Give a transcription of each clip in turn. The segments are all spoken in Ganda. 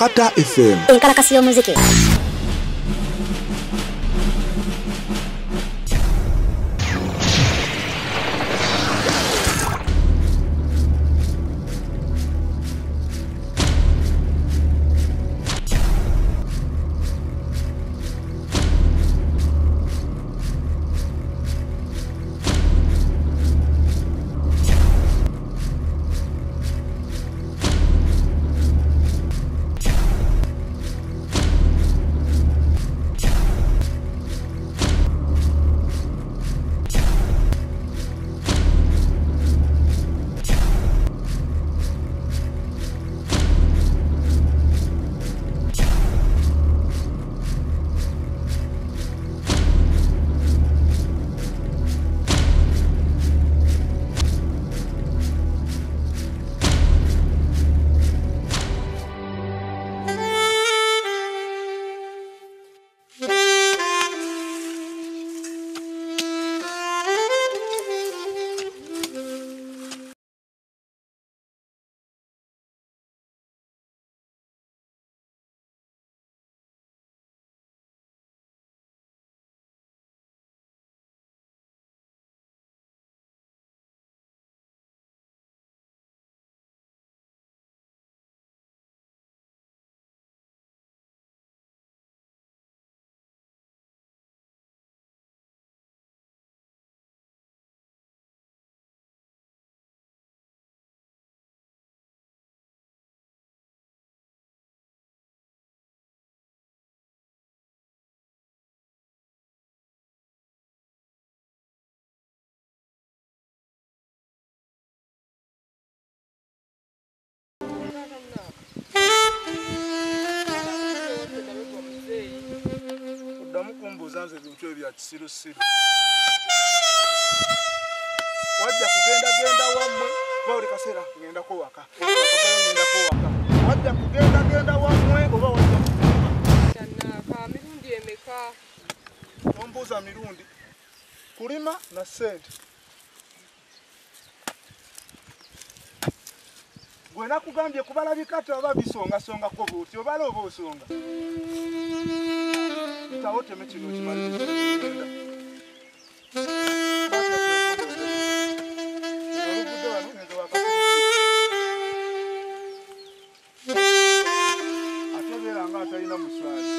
Kata FM. Enkalakasi y'omuziki. Zanze bintu ebya kisirusiru wajja kugenda wamwe bawuli kaseera ngenda ko waka wajja kugenda wamwe oba wajja ka mirundi emeka ombuuza mirundi kulima na sente gwe nakugambye kubala bikata oba bisongasongako buuti obala oba osonga tawo teme kino kimaliriza atebeera nga atalina muswali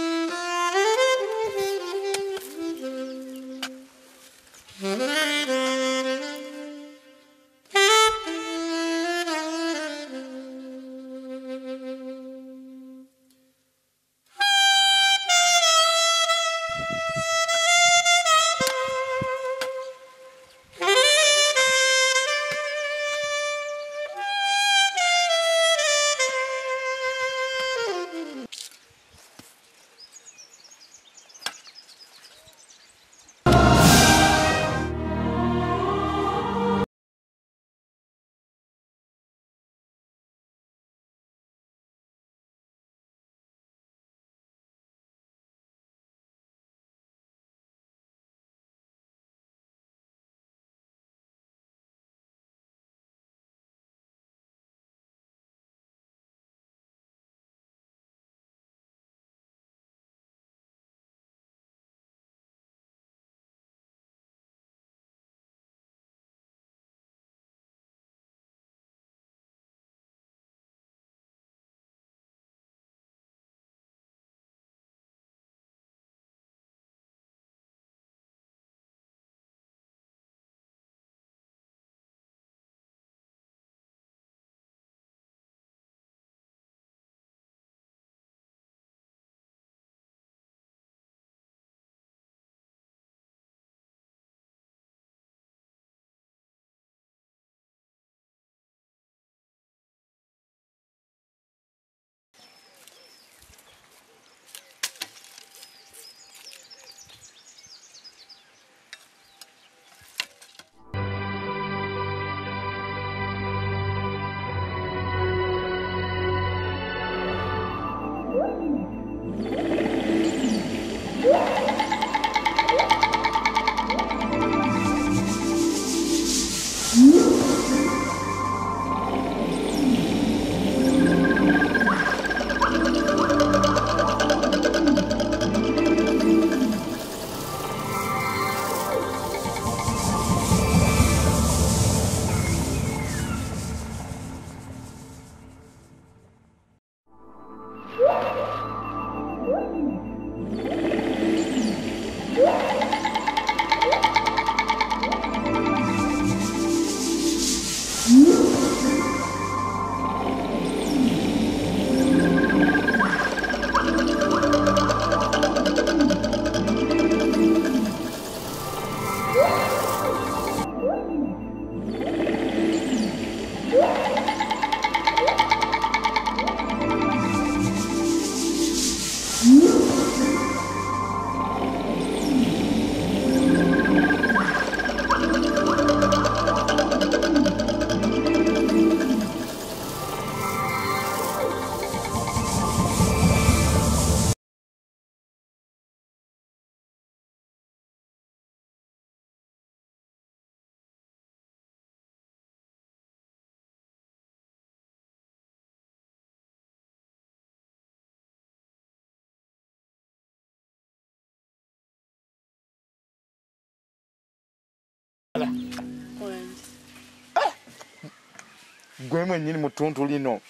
gwe mwennyini mu ttuntu lino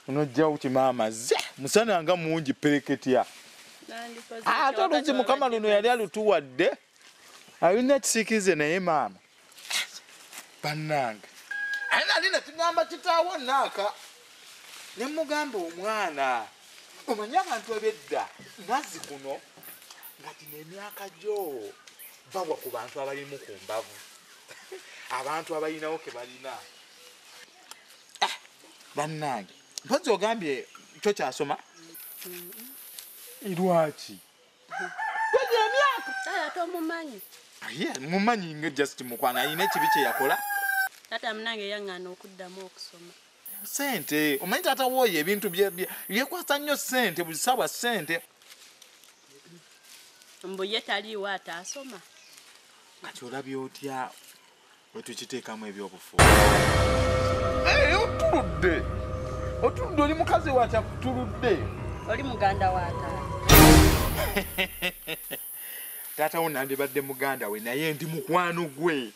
onojjawo kimaama ze musana nga mungi pereketya ate oluzi mukama luno yali alutuwadde alina kisikize naye maama bannange ali nakigamba kitaawo naaka ne mugamba omwana omanye abantu ebedda nazi kuno nga tina emyaka gyo bawa ku bantu abalimu ku mbavu abantu abalinawo ke balina bannange mpozi ogambye kyo kyasoma lwaki kwezi emyaka tomumanyi mumanyi nga just mukwana alina ekibi kye yakola tata munange yaŋŋaana okuddamu okusoma sente omanyi taata wooyo ebintu byekwasa nnyo sente buli ssaawa sente mbu ye taliiwo ate asoma kati olabye otya wetukiteekamu ebyobufu otuludde oli mukazi watya kutuludde oli muganda wa taata taata wo nandibadde muganda we naye ndi mukwano gwe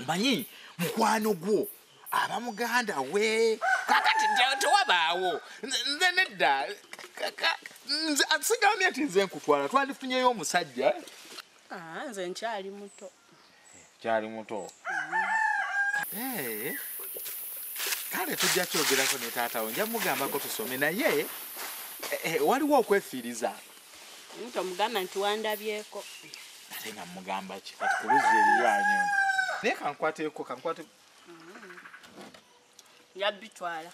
manyi mukwano gwo aba muganda we kakati tewabaawo nze nedda sigambye nti nze nkutwala twandifunyeyo omusajja nze nkyali muto kyali muto kale tujja kyogerako ne taata wo nja mugambako tusome naye waliwo okwefiiriza tomugamba nti wandabyeko ate nga mugamba ki kati kuluzi eriyanyu naye kankwateeko yabbitwala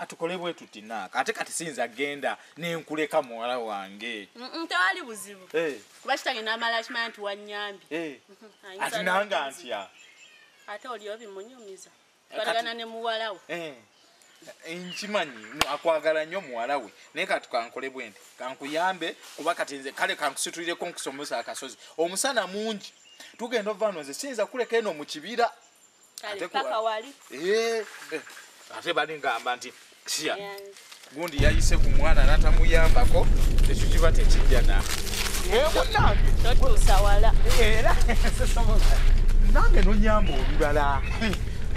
tukole bwe tuti naaka ate kati siyinza genda nenkuleka muwala wange tewali buzibu kuba kitange n'amala kimanya nti wannyambye ati nanga ntya ate oli obimunyumiza twalagana ne muwala we nkimanyi akwagala nnyo muwala we naye kati kankole bwe nti kankuyambe kuba kati nze kale kankusitulireko nkusomesa akasozi omusana mungi tugenda ovano nze siyinza kuleka eno mu kibira paka wali ate bali ngamba nti siya gundi yayise ku mwana natamuyambako ekyo kiba tekijja na munange totuusa wala era nange nonyamba olulala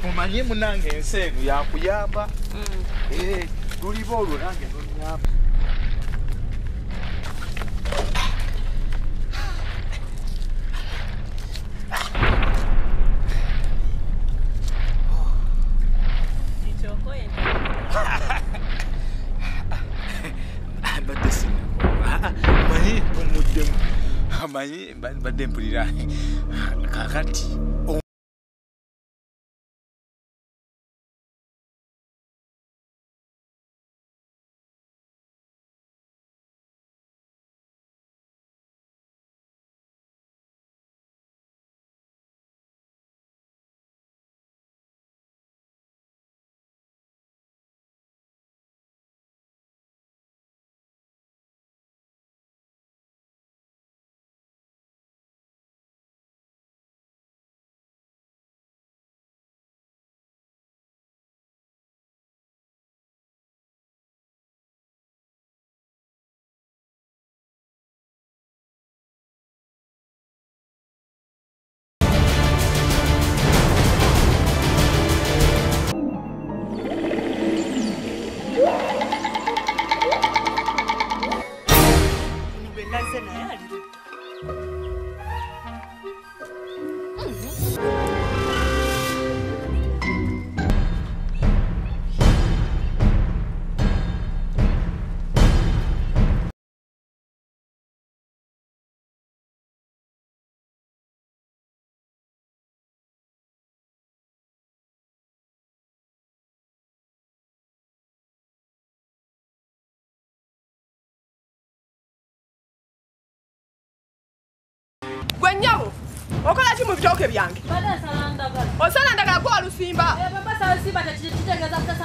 omanye munange ensi eno yakuyamba luliba olwo nange nonyamba amanyi badde mpulira kakati Gwennyabo okola ki mu bitooke byange osala ndagala gwa lusimba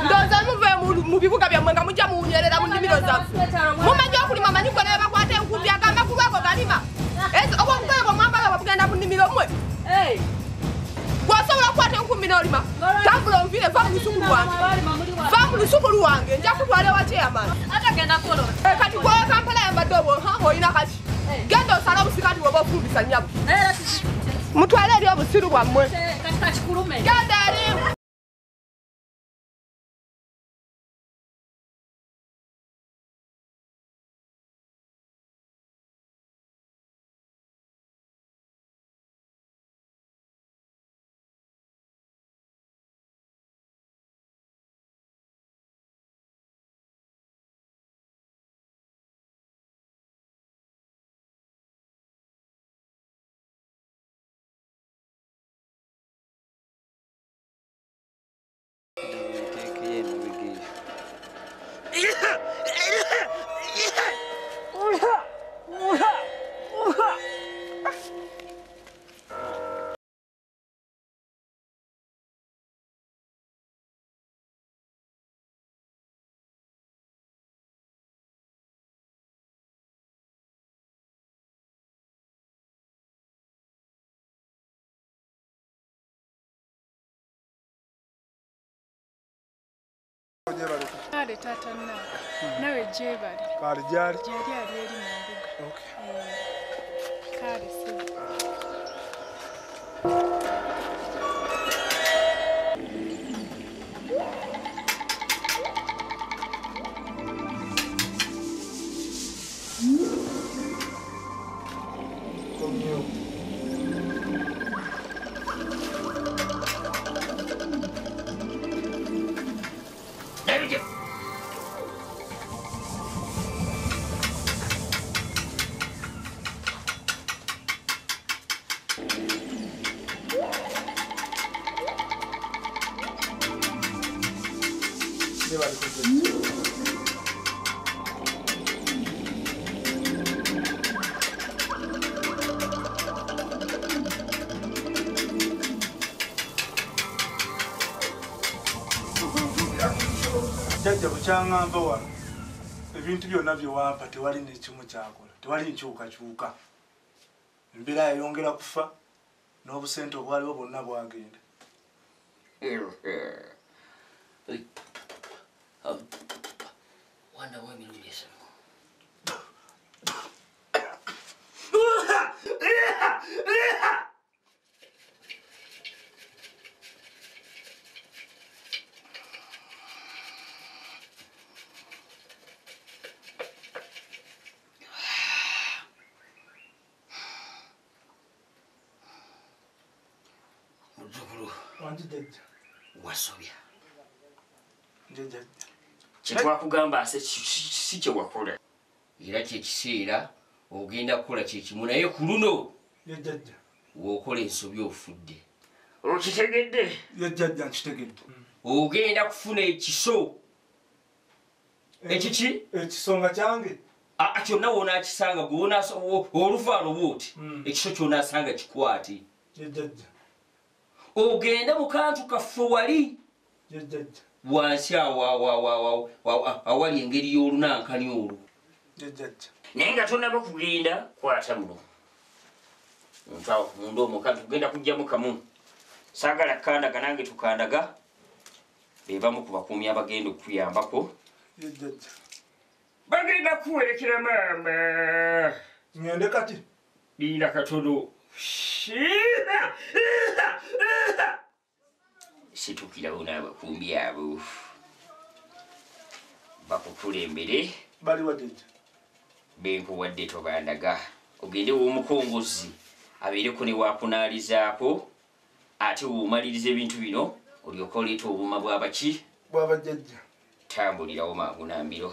ndowooza muve mu bibuga byammwe nga mujja muwunyerera mu nnimiro zaffe mumanyi okulima manyi gwe naye bakwata enkumbi agamakulu ago galima obwobugoye bwemwambala babugenda mu nnimiro mmwe gwosobola okukwata enkumbi n'olima tambula onvire va mu lusuku lwange nja kutwala ewa kyeyamani kati gwowe kampala yambadde obwo olina kati genda osala obusikati bwoba ofumbisa nnyabo mutwale eri obusiru bwammwe genda eri kale taata Naaka nawe gyebali kale gyali gyali ali eri mu mbuga kale ssebo jjajja bukyaŋŋamba wano ebintu byonna bye wampa tewali n'ekimu kyakola tewali nkyukakyuka embeera yayongera kufa n'obusente obwaliwo bwonna bwagenda wasobya kyetwakugamba si kyewakola era kyekiseera ogenda kukola kyekimu naye ku luno wokola ensobi ofudde okitegedde jjajja nkitegedde ogenda kufuna ekiso ekiki ekisonga kyange kyonna wonaakisanga oluvaalo bwoti ekiso kyonasanga kikwate jjajja ogenda mu kantu kaffe wali wansi awali engeri y'olunankani olwo naye nga tonaba kugenda kwata muno munda omwo kanti tugenda kugjamu kamu saagala kukandaga nange tukandaga bebamu ku bakuumi abagenda okukuyambako bagenda kuwerekera maama ngende kati liina katono situkirawo n'abakuumi abo bakukulembere baliwa jjajja benkuwadde tobandaga ogende w'omukongozi abeereko ne waakunaalizaako ate womaliriza ebintu bino olyoka oleeta obuuma bwabaki bwabajjajja tambulirawo mangu nambiro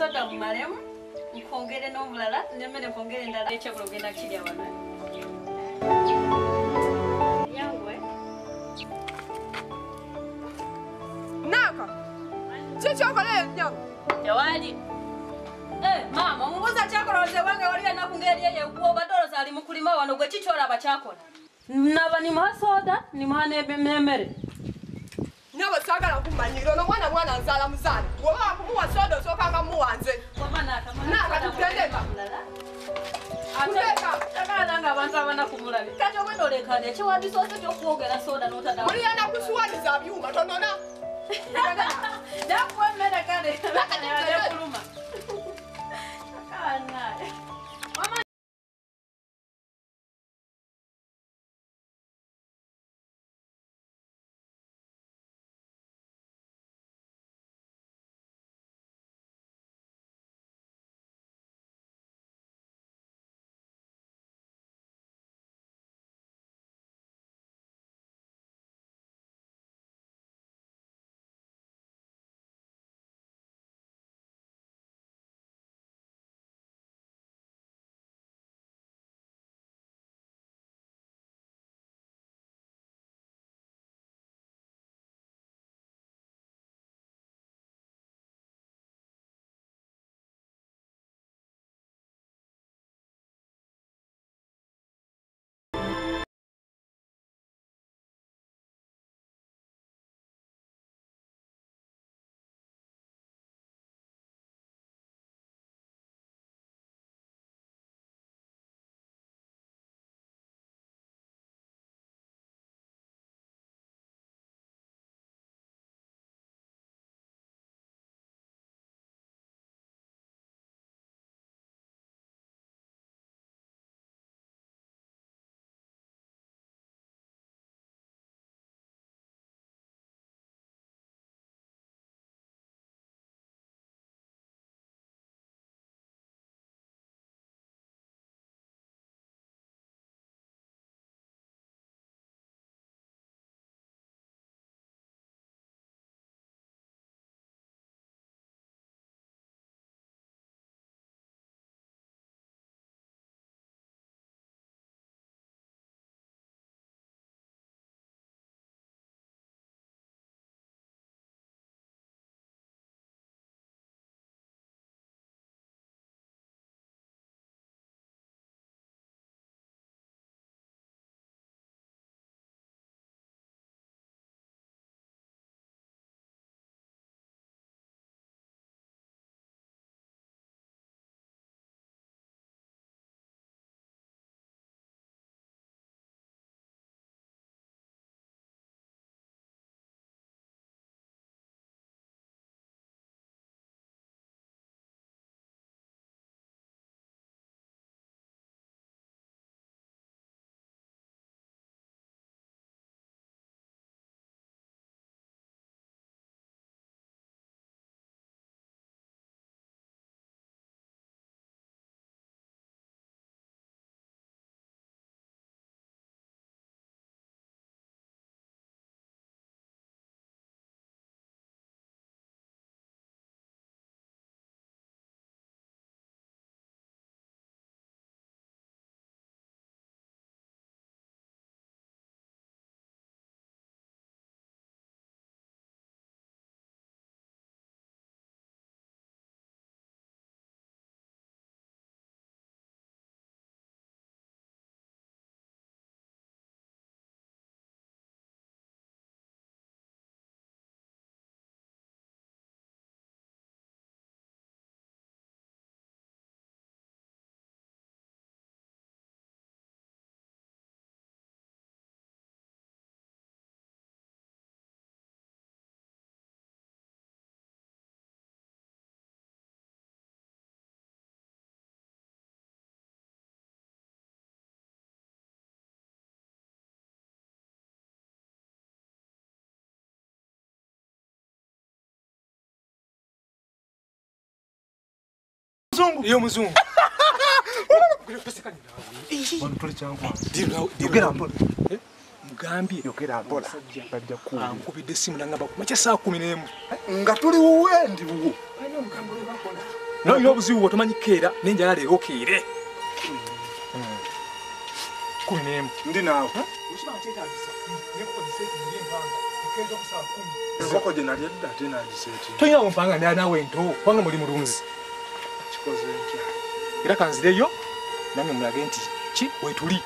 Soda mumalemu nkongere n'omulala nemmere nkongere endala ekyebula ogenda kirya wano yangwe Naaka kikyokola ennyo tewali maama omubuuza kyakoloze wange wali enaku ngeri eyo obadde olooza ali mu kulima wano gwe kikyolaba kyakola naba nimuha soda nimuha n'emmere nawe saagala kumanyira ono mwana nzaala muzaala woba wakumuwa soda osookanga muwanze Naaka tutendeka nga abantu abanakumulabi kati obwenda olekane ekiwandisoose kyokwogera soda n'otadda buli yena kusuwaniza byuma tonona nakuwa emmere kale kuluma muzungu iyo muzungu wanutuli changu yogera mpola mugambye yogera mpola bajja ku ankubidde simu nangamba kumacha saa 11 nga tuli wuwendi buwo no yo buzibu otomanyi keera nenjala leero keere 11 ndi naawe ushima atetagisa neko diseti ngempanga ikezo ku saa 10 zako je nali edda tena diseti toyina mpanga ndi nawe nto kwanga muri mulunzi kikoze nkya era kanzireyo namwe mulage nti ki wetuli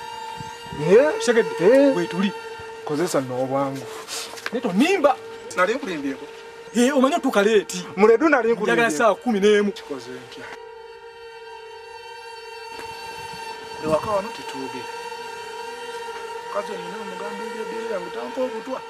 segedde wetuli kozesa n'obwangu neto nimba nali nkulimbyeko omanya tukaleeti muledu nali njagala saa 11 kikoze nkya ewaka wano tetuogera kazi nina omugamba ebyebiri yange tampa obutwa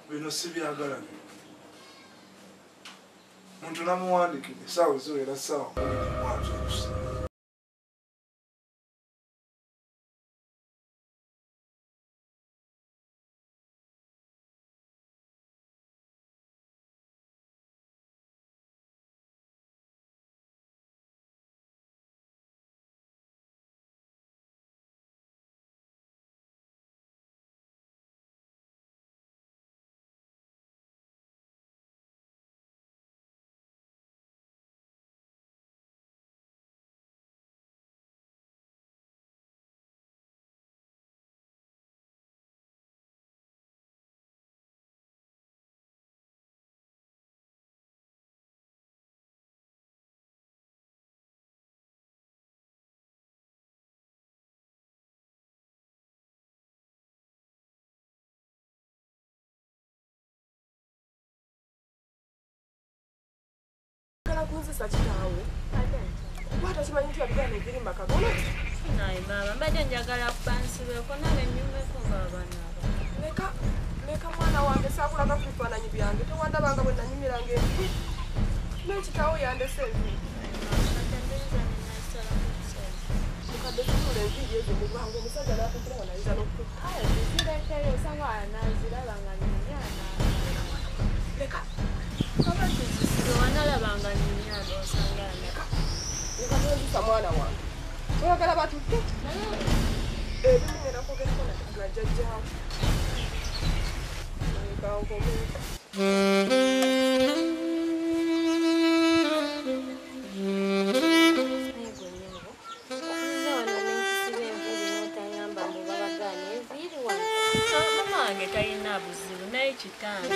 bino sibyagala muntu namuwandikire saawa ziwera saawa mwazukusa kunzisa kitawo kwata kimanyi nti yabigana ebirimba kagono naye baba mbadde njagala kubansibeko nawe nnyumeko ngaabanaba leka mwana wange saakulaga ku bifaananyi byange tewandabanga bwe nanyumiranga ebibi n'ekitawo yandese enviiri mukadde tunula enviiri ezo mu bwangu omusajja n'akukira nga nayiza zirekeyo osanga anaziraba nga ninyana leka wanalabanga ninyana osanga leka twezisa mwana wange oyagala batutte ebimera kwogerako najjajjaawo kankomeeka talina buzibu naye kitange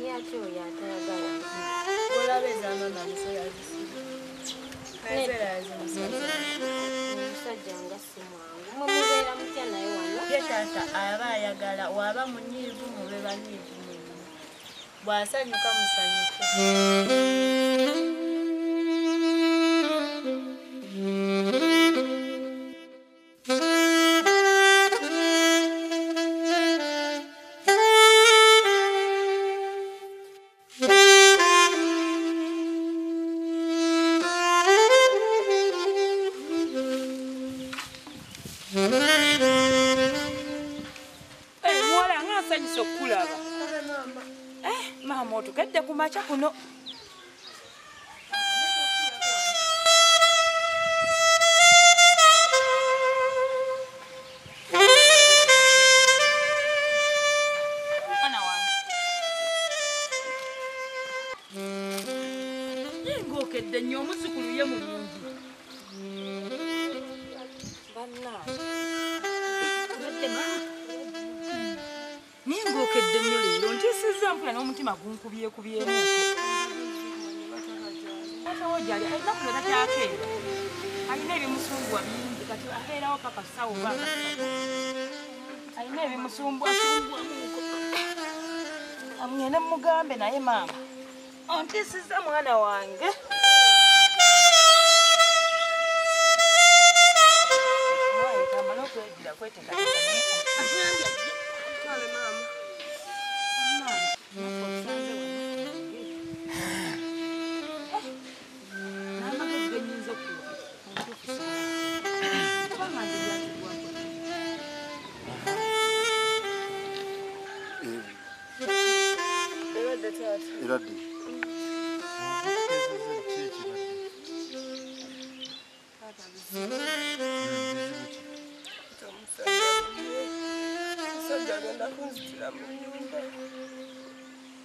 yate oyo atayagala olaba ezaano namusera zisibu taata aba ayagala waba munyiivu mube banyiivu mwenna bw'asanyuka musanyuke. Mama otukedde ku makya kuno. Mwana wange. Yengokedde nnyo omuzukulu ye mulungi. Ningokedde nnyo leero ntiisizza mpula n'omutima gunkubyekubyemu atawo gyali alina kulera kyakeera alina ebimusumbwa bingi kati abeerawo paka sawo baka alina ebimusumbwasumbwamuko amwene mugambe naye maama ontiisizza mwana wange. Kamala okwegira kweteekateeka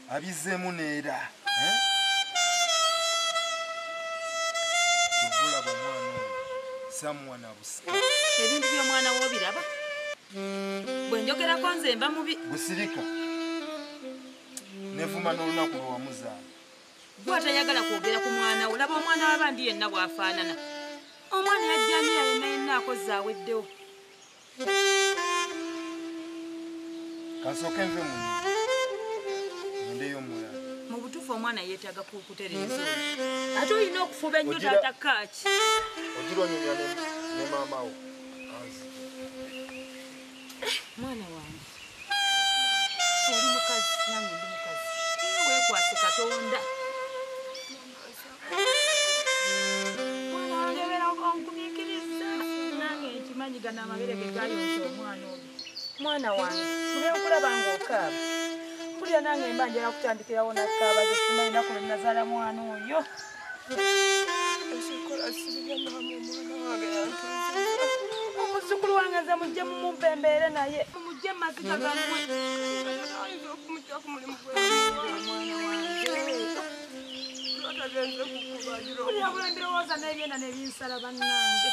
abizeemu neera obulaba omwana oyo samwana busika ebintu by'omwana w'obiraba bwe njogerako nze mba mubi busirika nevuma n'olunaku lwe wamuzaala gwe atayagala kwogera ku mwana wo laba omwana w'abandi yenna bw'afaanana omwana yajjanira yenna yenna akozza aweddewo kansooke nve mu ndeyo omulala mu butuufu omwana yeetaaga kukutereeza ate olina okufuba ennyo taata kaaki ogirwanyumya ne maama wo mwana wange oli mukazi nange ndi mukazi weekwase katonda mwana wange beera onkumiikiriza nange nkimanyi gana amabere ge gayonsa omwana oyo mwana wange mube nkulaba ng'okaaba kulya nange mba njala kutandikirawo nakaaba ze simanyi naku lwe nazaala mwana oyo omuzukulu wange nze mujje mumumpembeere naye mumujje mumaziga gammwe kulya bula mbirowooza n'ebyenda nebinsala bannange.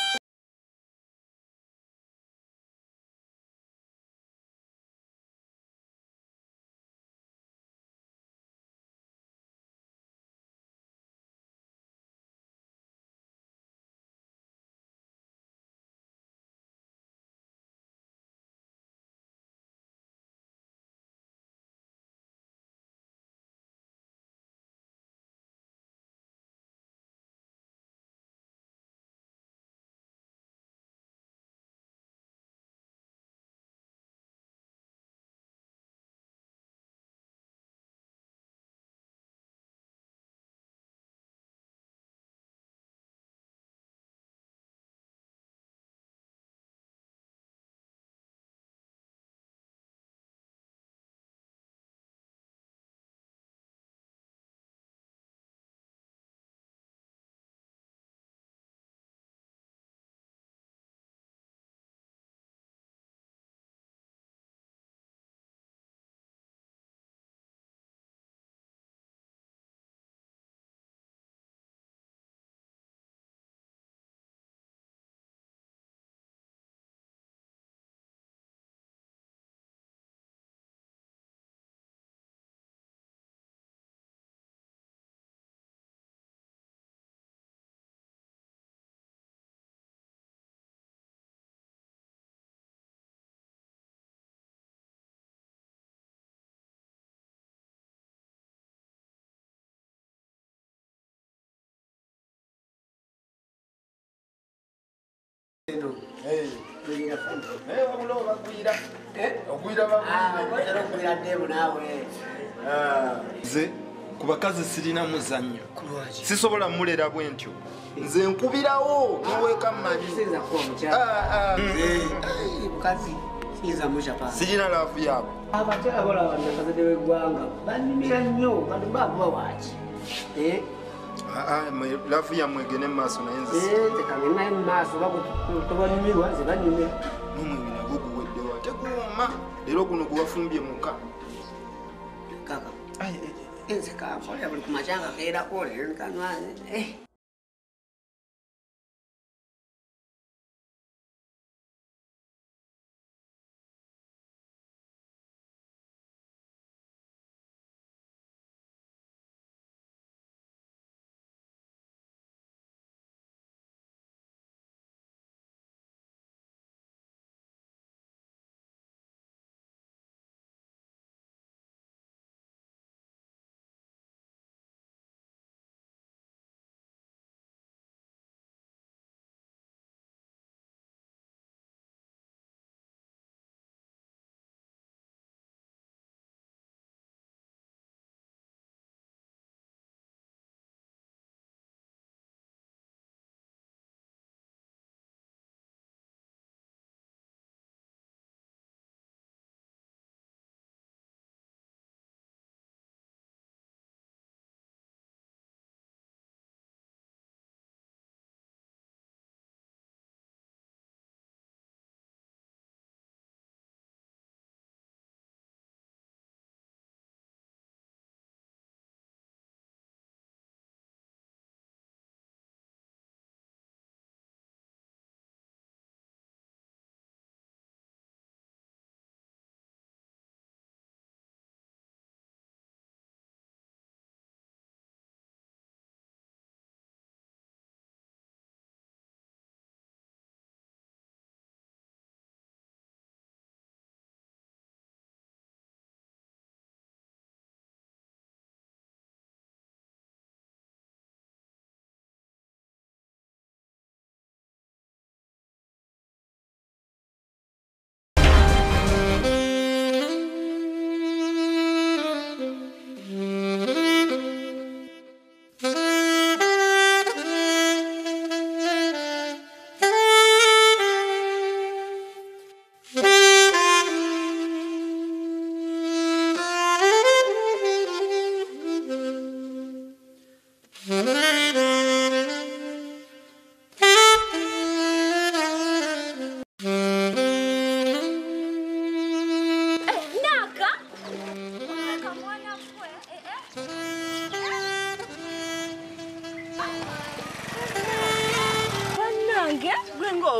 Nze ku bakazi sirina muzannyo sisobola mulera bwentyo nze nkubirawo noweeka mmanyi sirina laafu yaabo laafu yamwegene mumaaso naye nomwemi nagwo guweddewa teguwoma leero guno guwafumbye muka Ense kakolera buli kumachanga keera kolera nkanwa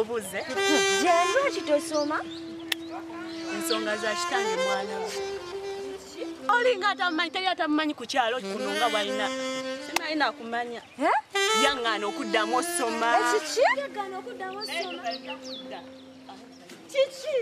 obuze jendo kitosoma ensonga za kitange mwana olinga atamanyi teri atamanyi ku kyalo kuno nga bwalina simanyi nakumanya yaŋŋaana okuddamu osoma kiki yaŋŋaana okuddamu osoma kiki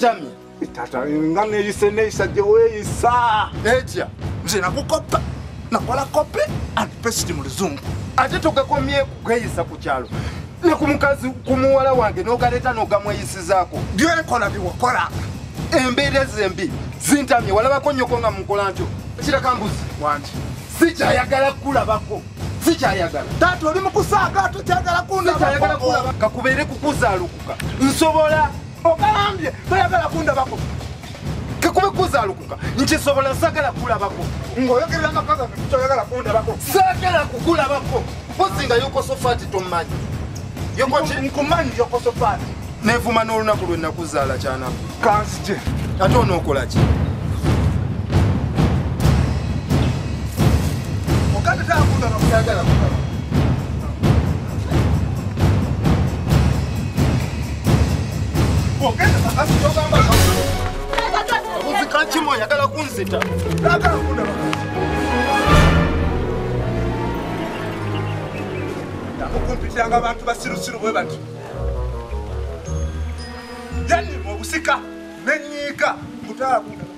Tami. Tata ngane yiseneisa jewe isa. Etya. Nze nakukopa. Nakola kope and paste mu luzungu. Ate tugakomye kugeyisa ku kyalo. Ne ku mukazi ku muwala wange n'ogaleta n'ogamweyisizaako. Byenkola biwakola. Embeera zembi zintamye walabako nnyoko nga mukola ntyo. Kiraka mbuzi Wanti. sikyayagala kulabako. Sikyayagala. Taata oli mukusaaga tokyagala sikyayagala kulaba. Kakubeere kukuzaalukuka. Nsobola. Ogambye toyagala kundabako. Kakube kuzaalukuka. Nkisobola sagala kulabako. Ng'oyogerera amakaga toyagala kundabako. Sagala kukulabako. Pozinga yoko sofati tomanyi. Yoko nkumanyi yoko sofati. Nevuma n'olunaku lwe nakuzaala kyana. Kanzije. Ate onookola ki? Okati taakundaba kuyagala kundaba. Ogenda kakasi yogamba Abuzika kimu oyagala kunzita. taagala kundaba. Namukumpitanga abantu basirusiru bwe bati. Yannima obusika n'ennyiika mutaala kundaba.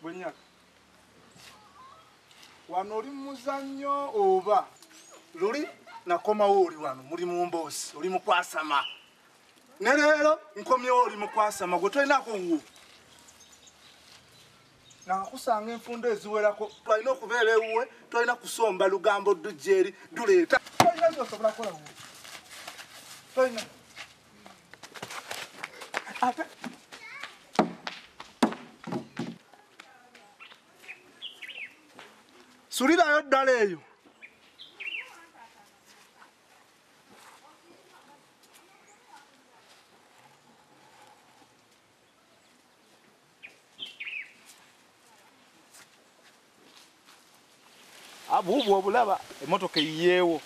Bwenyaka. Wano oli muzannyo oba luli nakomawo oli wano muli mu mboozi oli mukwasama. Ne leero nkomyewo oli mukwasama gwe tolinako wuwo. Nakusanga enfundo eziwerako twalina okubeera ewuwe twalina kusomba lugambo dujeri duleeta. Tolina zosobola kukola wuwo. Tolina. Ate sulirayo ddala eyo. Abubu obulaba emotoka eyiyeewo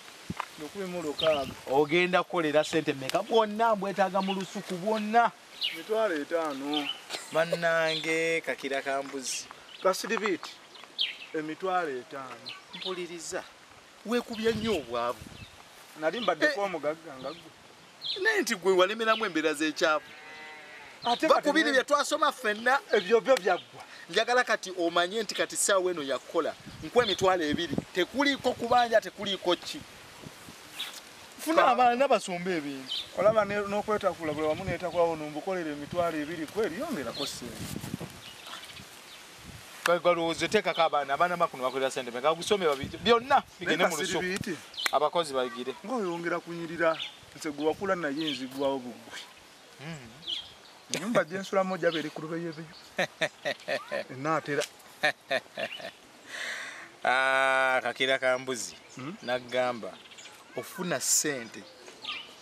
Nokubimulukaaga. ogenda kukolera sente meka bwonna mbwetaaga mu lusuku bwonna 5 bannange kakira kambuzi kasiribiti 5 mpuliriza weekubye nnyo obwavu nali mbaddeko omugagga nga gwe naye nti gwe walemeramu embeera z'ekyavu bakubiri bye twasoma ffenna ebyo byo byaggwa. njagala kati omanye nti kati ssaawa eno yakukola nkwa 2 tekuliiko kubanja tekuliiko ki funa abaana basomba ebintu olaba n'okwetakula bwe wamu neetakulawo nombukolera 2 kweri yongerako sente. galowooze teekako abaana bakuno bakolera sente meka gusome babiri byonna bigende mu lusuku abakozi bayigire ng'oyongera kunyirira nse gwe wakula naye nzigwawo buggwe. Nyumba jensula moja beri kurube yebeyo. Naatera. Kakira kambuzi nagamba ofuna sente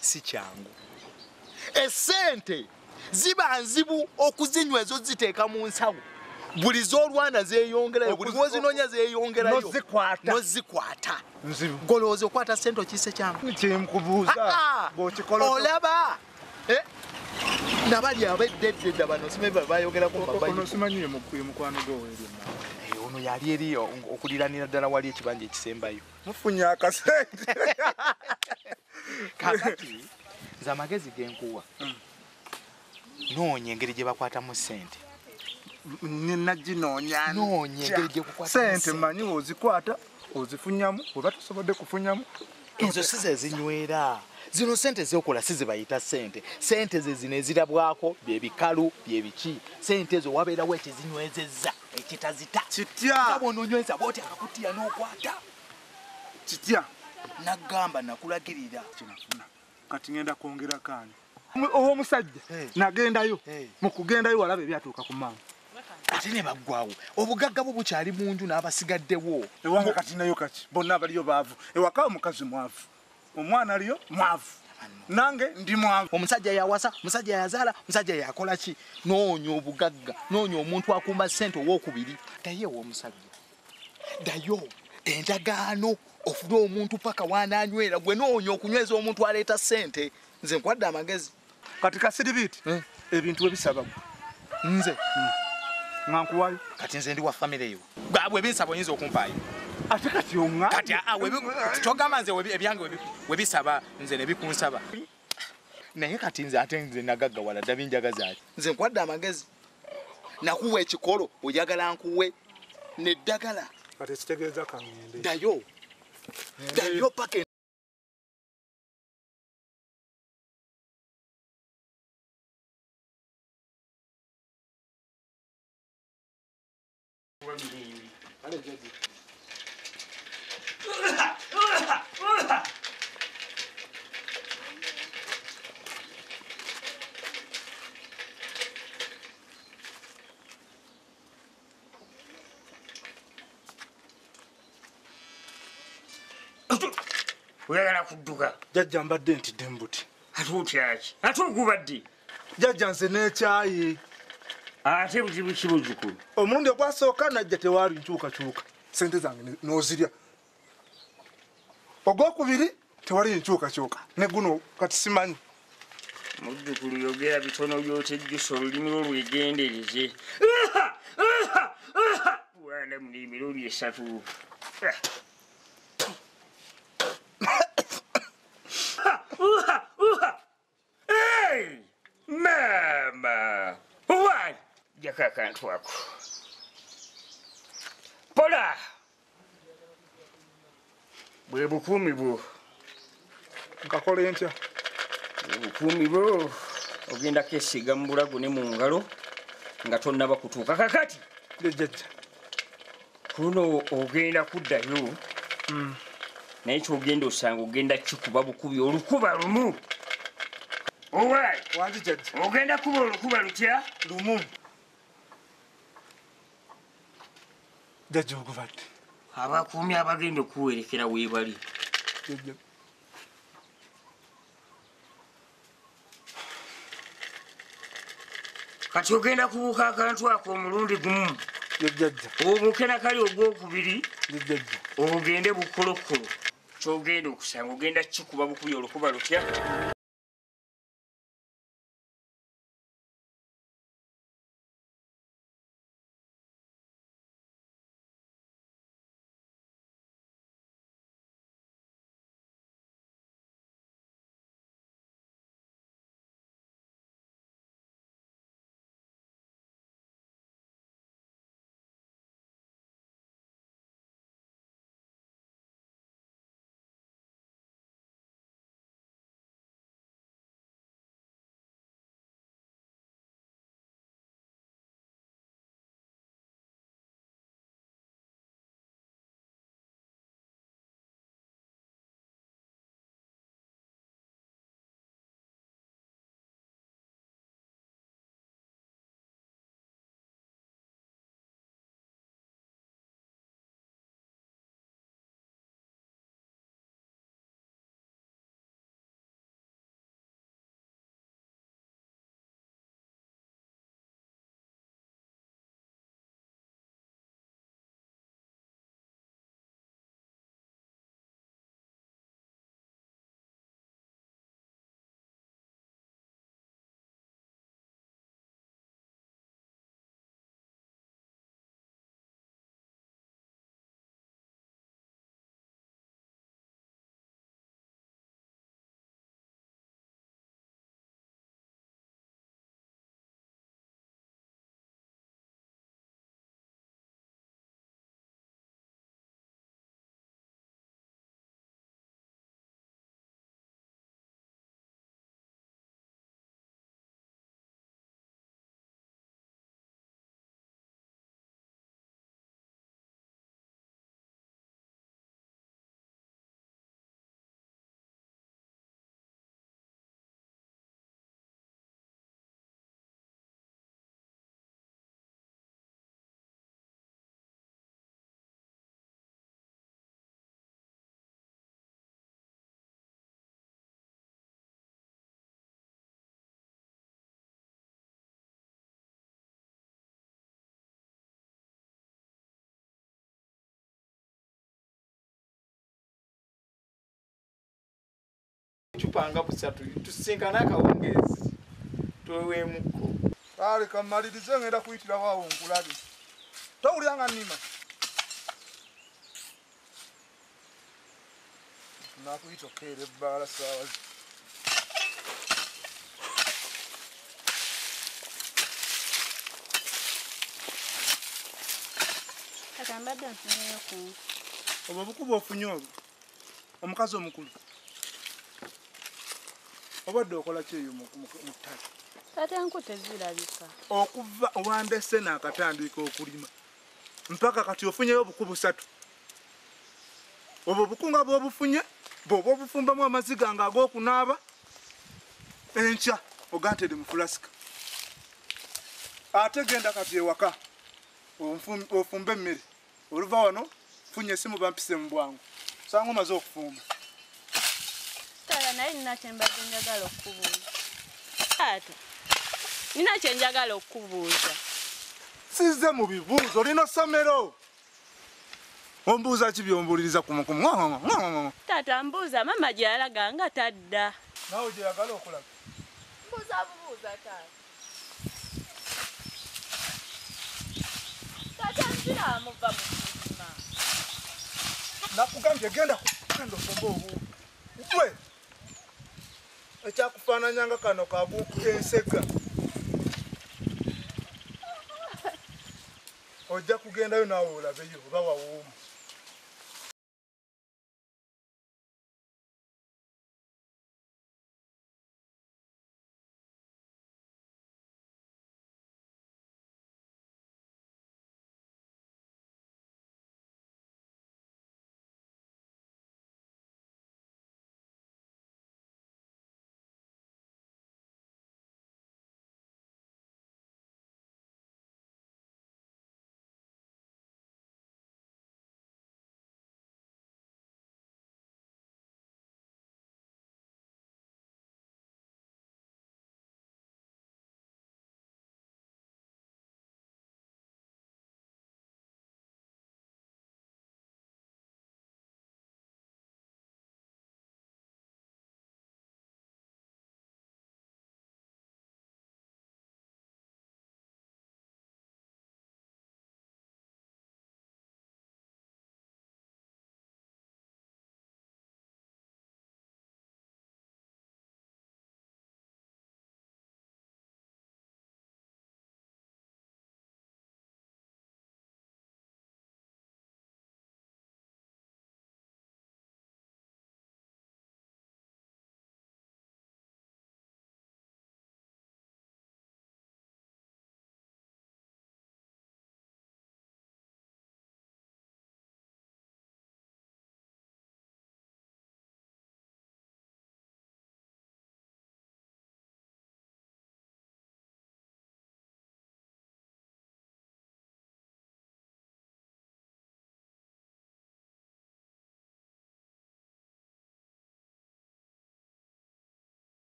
si kyangu. Esente ziba nzibu okuzinywa ezo ziteeka mu nsawo. Buli z'olwana zeeyongerayo buli mwozinonya zeeyongerayo nozikwata nzibu golowooza okwata sente okiyise kyangu kyemkubuuza bw'okikola olaba nabali abeddedda bano simanyi bayogerako ono simanyi mukwano gweweeri ono yali eri okuliranira ddala wali ekibanja ekisembayo mufunye akasente kakati nze amagezi genkuwa noonya engeri gye bakwatamu sente naginoonya noonya engeri gye kukwatamu sente manyi ozikwata ozifunyamu oba tosobodde kufunyamu ezo si ze zinywera zino sente zeokola si ze bayita sente sente ze zino ezirabwako byebikalu byebiki sente ezo wabeerawo ekizinywezezza ekitazita kitya bw'ononyweza bwoti akakutiya n'okwata kitya nagamba nakulagirira kinafuna kati ngenda kwongera kaani ow'omusajja nagendayo mu kugendayo walaba ebyatuuka ku maama ate ne baggwawo obugagga bwo bukyali mu nju n'abasigaddewo ewange kati nayo kaki bonna abaliyo baavu ewaka omukazi mwavu omwana aliyo mwavu nange ndi mwavu omusajja yawasa musajja yazaala musajja yakola ki noonya obugagga noonya omuntu akumba ssente ow'okubiri daye ew'omusajja dayo endagaano ofuna omuntu paka wanaanywera gwe noonya okunyweza omuntu aleeta ssente nze nkwadde amagezi kati kasiribiiti ebintu webisaba nze ngankuwayo kati nze ndi wa famire yo bwe binsaba oyinza okumpaayo ate kati onga kati togamba nze ebyange webisaba nze ne bikunsaba naye kati nze ate nze nagaggawala dda binjagazaaki nze nkwadde amagezi nakuwa ekikolo oyagala nkuwe neddagala kati ekitegeeza kangende dayo paka oyagala kudduka jjajja mbadde ntidde mbuti ate otyaki ate ogubadde jjajja nze n'ekyayi ate buzibu kibuzukulu omulundi ogwasooka najja tewaali nkyukakyuka sente zange n'ozirya ogwokubiri tewali nkyukakyuka ne guno kati simanyi muzzukulu yogera bitono byotejjusa olulimi lwo lwegendereze wana mulimi luli esatu mama wani jaka akantu ako bwe bukuumi bwo. Nkakola ntya? Bukuumi bwo ogenda kesiga mu bulago ne mu ngalo nga tonnaba kutuuka kakati. Jjajja. Kuno ogenda kuddayo. Naye kyogenda osanga ogenda kikuba bukubi olukuba lumu. Owaayi. Wangi jjajja. Ogenda kuba olukuba lutya? Lumu. Jjajja oguvadde. Abakuumi abagenda okuwerekera weebali. Jjajja. Kati ogenda kubuuka akantu ako omulundi gumu. Jjajja. Obuuke nakali ogwokubiri. Jjajja. Ogende bukolokolo. Kyogenda okusanga ogenda kikuba bukubi olukuba lutya? Chupanga busatu tusisinkana akawungeezi tweweemuko. Kale kamalirize ngenda kuyitira waawo nkulabe. Towulyanga nnima. Nakuyita okeera ebbaala ssaawa zi. Akambadde nfunyeyo ku. Obwo bukuba ofunye obwo. Omukazi omukulu. Obadde okola ki eyo mu ttale? Kati enku tezirabika. Okuva owandese n'akatandika okulima. Mpaka kati ofunyeyo obuku busatu. Obwo bukunga bw'obufunye, bw'oba obufumbamu amaziga nga ag'okunaaba, enkya ogantede mu fulasika. Ate genda kati ewaka ofumbe emmere. Oluva wano funye esimu bampise mu bwangu. Sanga omaze okufumba. Tala naye nina kyembadde njagala okubuuza. Taata, nina kyenjagala okubuuza. Sizze mu bibuuzo, olina ssomero. Ombuuza ki by'ombuuliriza ku mukumu? Taata mbuuza mama gye yalaga nga tadda. Naawe gye yagala okulaga? Mbuuza bubuuza taata. Taata nzira amuva mu kulima. Nakugambye genda ofumbe obuubu. Gwe ekyakufaananyanga kano kabuuku ensega. Ojja kugendayo naawe olabeyo oba wawuuma.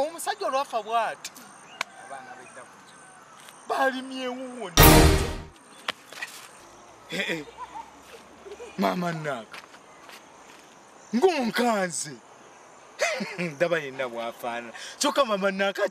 omusajja olwafa bw'ati abaana bedda balimyewo maama Naaka ng'onkanze ndaba yenna bw'afaanana kyokka maama Naaka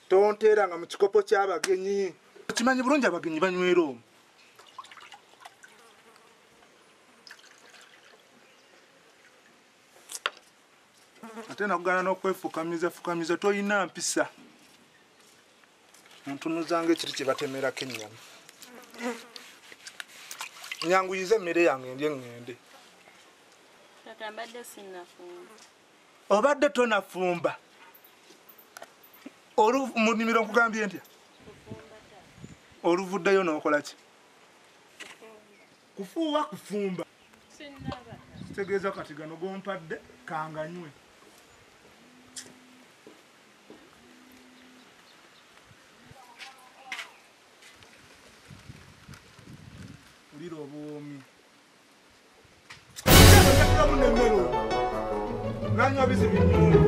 tonteeranga mu kikopo ky'abagenyi okimanyi bulungi abagenyi banywera omwo ate nakugana n'okwefukamiza toyina mpisa ntunuzanga ekiri kye batemerako ennyama nyanguyiza emmere yange ndye ŋŋende obadde tonafumba mu nnimiro nkugambye ntya oluvuddeyo n'okola ki kufuuwa kufumba kitegeeza kati gano gompadde kanganywe olira obwomi nemmero nganywa bizibu nnyo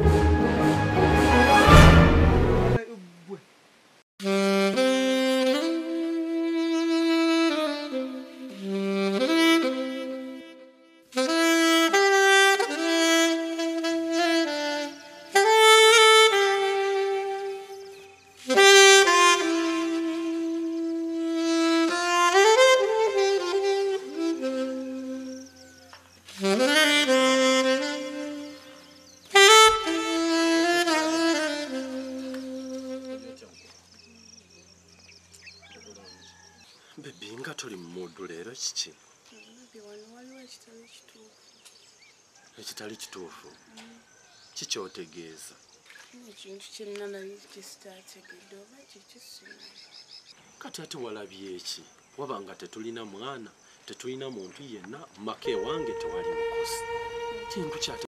Bebinga tuli mu muddu leero kiki? Ekitali kituufu. Kiki otegeeza? Ekintu kyonna nali kisitaategedde oba kikisima. Kati ate walabye eki? Wabanga tetulina mwana, tetulina muntu yenna, mu maka ewange tewali mukozi. Kintu kyate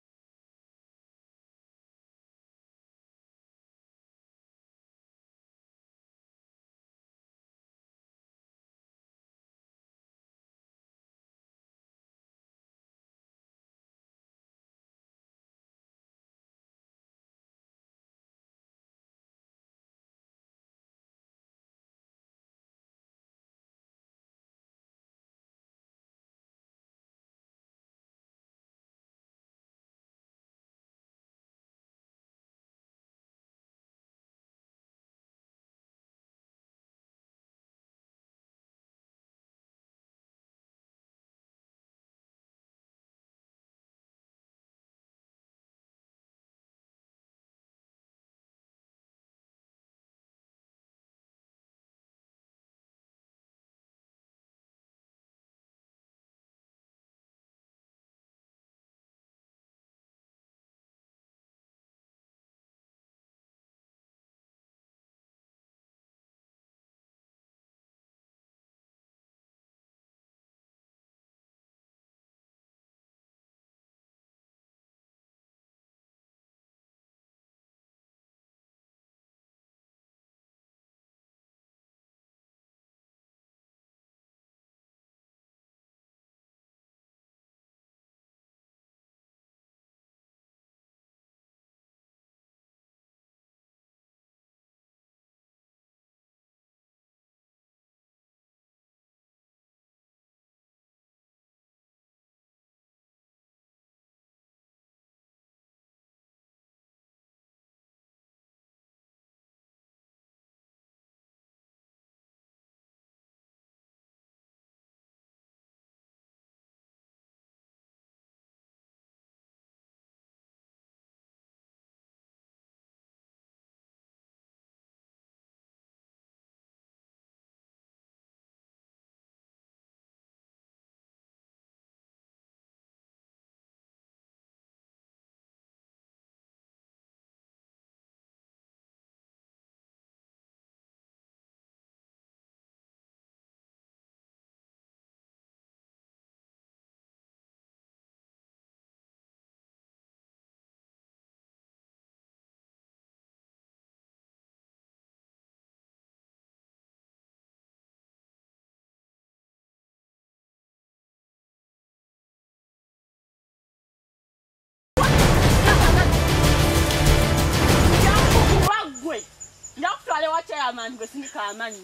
amantu gwe sindikamanyi.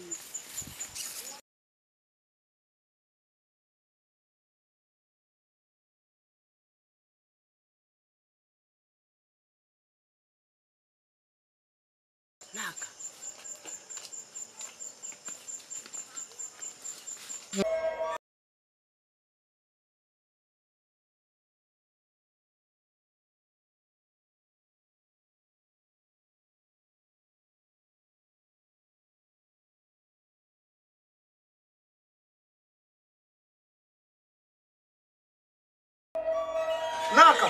Naka.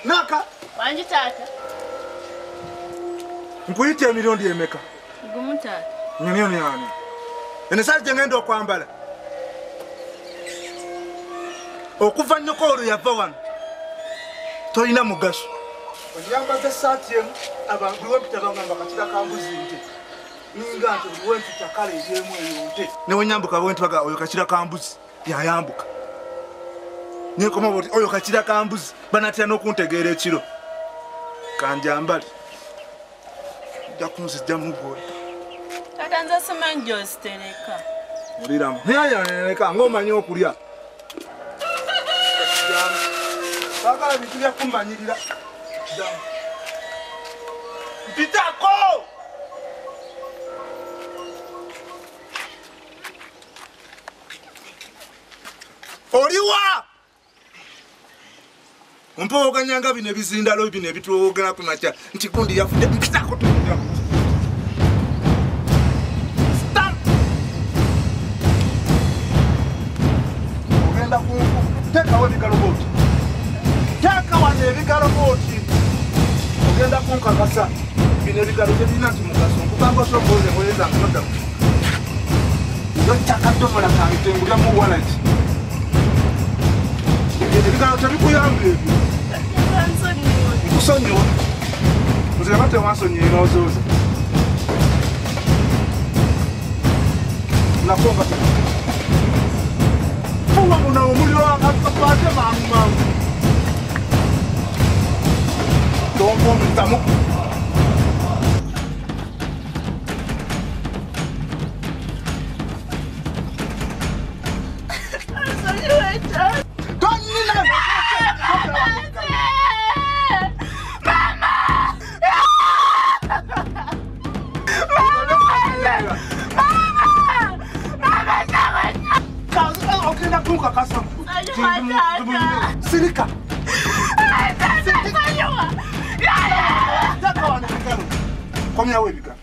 Naka. Wanji tata. Nkuyite emirundi emeka. Gumu tata. Nyoni yani. Ene sali ngendo kwambala. Okuva nyoko olu yava wano. Toyina mugaso. Onyambaza saati emu abantu wepitanga bakatira kambuzi nte. Ninga nti wempita kale yemu eyonte. Ne wonyambuka wentwaga oyo kachira kambuzi. Yayambuka. Nikoma boti oyo kachira kambuzi banatya nokuntegeera ekiro kanjambali jakunzi jamugoye Tata nza semanjo stereka muliramu neka ngomanyi okulya bakala bitulya kumanyirira mpitako oliwa Mpo kanyanga bine bizindalo bine bitwogera kumacha ntikundi yafude mpitako tunya Stop Ogenda ku teka woni kaloboti Teka wane bikaloboti Ogenda ku kakasa bine bikaloboti bina timukaso kukambo soboze moyeza ngoda Yotaka tomola kangitengulya mu wallet Bikalo bikuyambe Kusonyiwa Muzika mate wansonyiwa inozoza Nakonga Fuwa muna umulio wakapate mamu Tombo mtamu Sirika. Come here, Webika.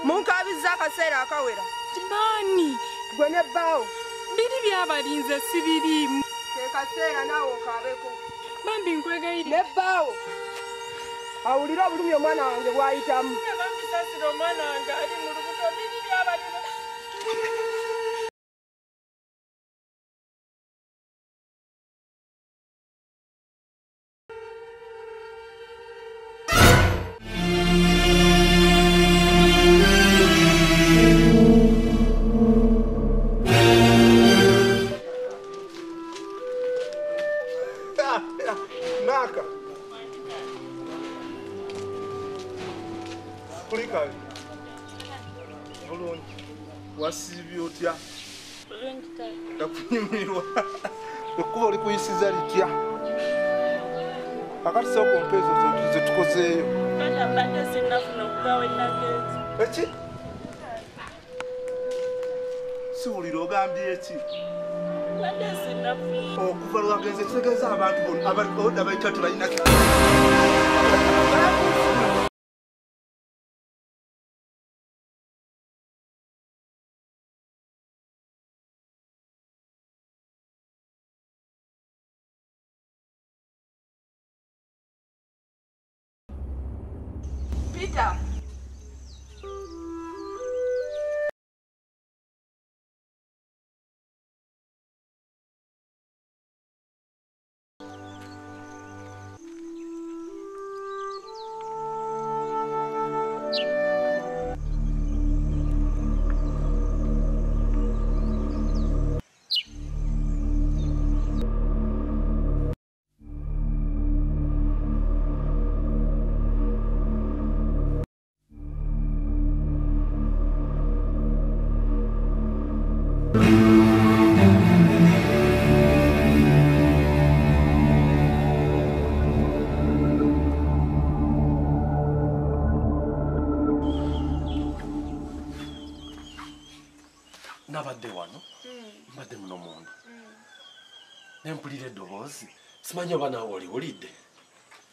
Munkabiza akaseera akawera. Tibani. Gwe ne bbaawo. Biri byabalinze sibirimu. Ke kaseera naawe okaabeko. Bambi nkwegayirira. Ne bbaawo. Awulira obulumi omwana wange bw'ayitamu. Bambi sasira omwana wange ali mu lubuto biri byabalinze. Naka. Kulikayo. Bulungi. Wasiibye otya? Bulungi taata. Ndakunyumirwa. Ekkubo likuyisiza litya? Akati sooka ompa ezo ze tukozeeyo. Taata mbadde sinnafuna okuva we nagenze. Eki? Siwulira ogambye eki? Mbadde sinnafuna. Okuva lwagenze kitegeeza abantu bonna abalikoda bayita tebalina Peter. Nabadde wano mbadde muno munda nempulira eddoboozi simanyi oba naawe oliwulidde.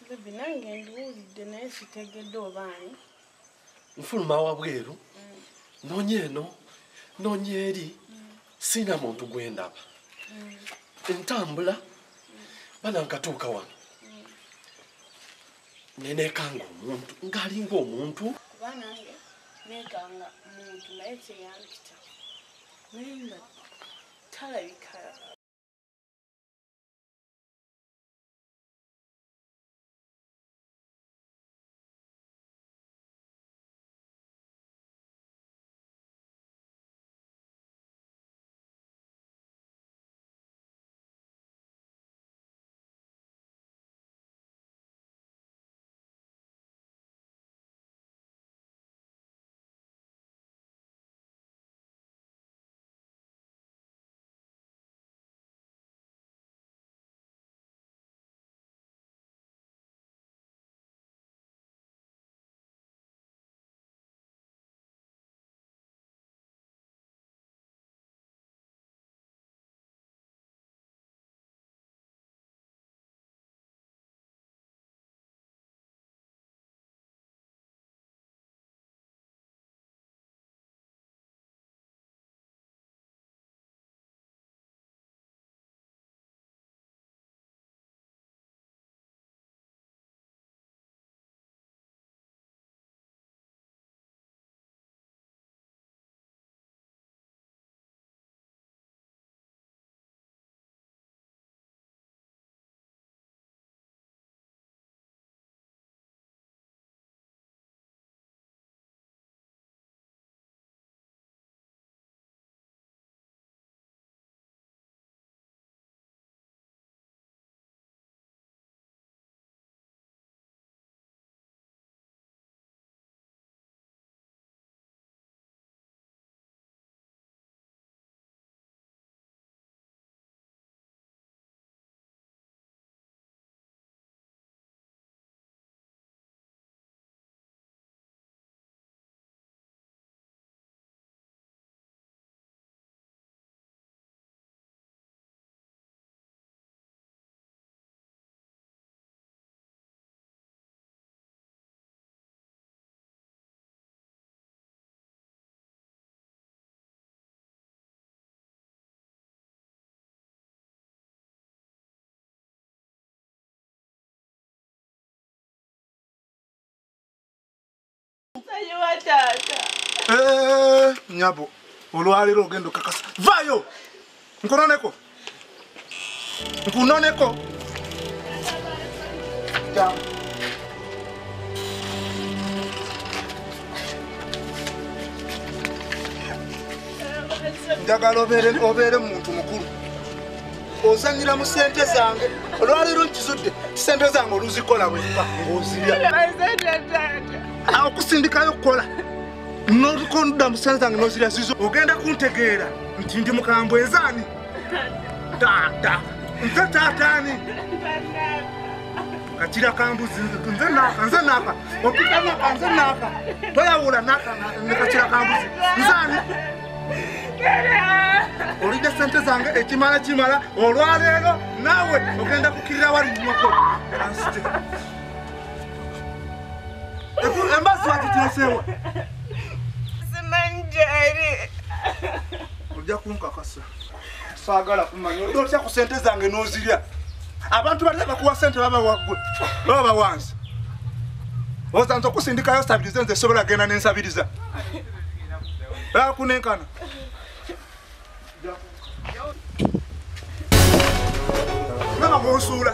Bebi nange ndiwulidde naye sitegedde obaani. Nfuluma wabweru noonya eno noonya eri siina muntu gwe ndaba. Entambula banankatuuka wano neneekanga omuntu ng'alinga omuntu. Kuba nange neekanga muntu naye teyampita. Naye nga talabika. Nyabo, olwaliro ogenda okakasa. Vayo! Nkunoneko! Nkunoneko! Njagala obeere muntu mukulu. Ozanyira mu ssente zange. Olwaliro nkizudde, ssente zange oluzikola wekka ng'ozirya. Akusindikayo kukola. Nokonda musana zange nozira zizo. Ogenda kuntegeera nti ndi mukambwe ezani. Tata. Nze tatani. Kachira kambuzi nze naka. Opita naka nze naka. Toyawula naka kachira kambuzi. Nzani. Olide sente zange ekimala olwaleero nawe ogenda kukirira wali nyoko. Ansite. Embassy atitesewa. Simanjeri. Ojja kunkakasa. Saagala kumanya. Otya ku sente zange nozirya. Abantu baleba kuwa sente baba wagwe. Baba wansi. Ozanzo kusindikayo stabilize nze sobola genda nensabiriza. Kunenkana. Nama mwosula.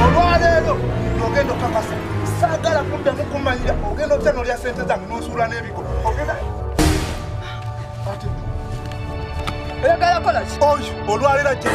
Olwaleero ogenda okakasa. Saagala kuddamu kumanyira. Ogenda otya n'olya sente zange n'osuula n'ebiko. Ogenda. Ate. Oyagala kola ki? Oyo olwaleero ajja.